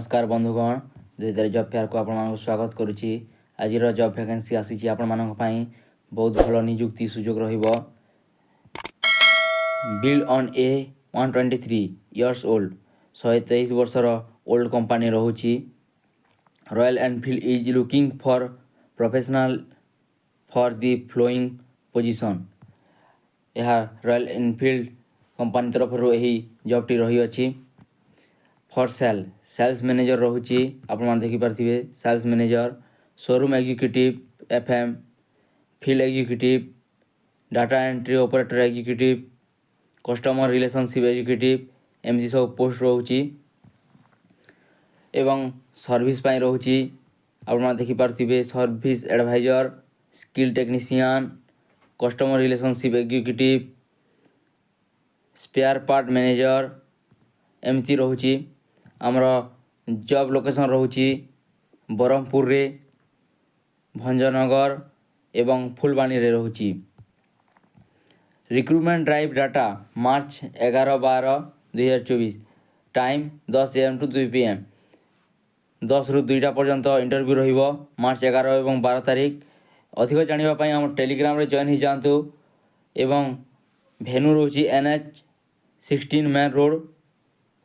नमस्कार बंधुगण धीरे जॉब फेयर को आप स्वागत करुच्ची। आज जॉब वैकेंसी आसी आपण बहुत भल निजुक्ति सुजोग रहिबो। Build on a 123 years old 123 वर्षर ओल्ड कंपनी रहुची। Royal Enfield is looking for professional for the following position. यह रॉयल एनफिल्ड कंपनी तरफ यही जॉबटी रही अछि। फॉर सेल्स मैनेजर रहुची आपण देखिपारे sales manager, showroom executive FM, field executive, data entry operator executive, customer relationship executive एमती सब पोस्ट रहुची। एवं सर्विस पाई रहुची आपण देखिपारे service advisor, skill technician, customer relationship executive, spare part manager एमती रहुची। आमर जॉब लोकेशन रहुची बरहमपुर रे, भंजनगर एवं फुलबाणी रे रहुची। Recruitment drive date March 11/12/2024। Time 10 AM to 2 PM। 10 ରୁ 2ଟା पर्यंत इंटरव्यू रहिबो मार्च 11 एवं 12 तारिख। अधिक जानिबा पई हम टेलीग्राम रे जॉइन हो जातु। एवं भेन्यू रहुची NH 16 main road,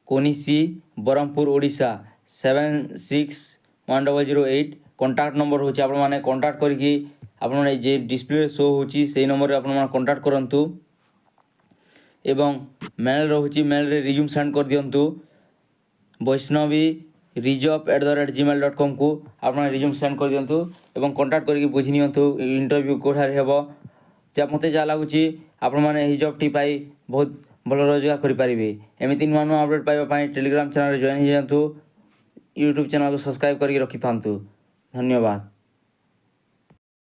Konisi, Berhampur, Odisha 761008। Contact number होची आपण माने कॉन्टैक्ट करके आपण जे डिस्प्ले शो होची सेही नंबर रे आपण माने कॉन्टैक्ट करंतु। एवं मेल रहुची, मेल रे रिज्यूम सेंड कर दियंतु vaishnavi@gmail.com को आपण रिज्यूम सेंड कर दियंतु एवं कॉन्टैक्ट करके बुझी नियंतु इंटरव्यू कोठारे हेबो। जब मते जा लागुची आपण माने एही जॉब टी पाई बहुत भल रोजगार करि पारिबे। एमिति नुआ नुआ अपडेट पाइबा पाई टेलीग्राम चैनल रे जॉइन हो जातु। यूट्यूब चैनल को सब्सक्राइब करके रखि थांतु। धन्यवाद।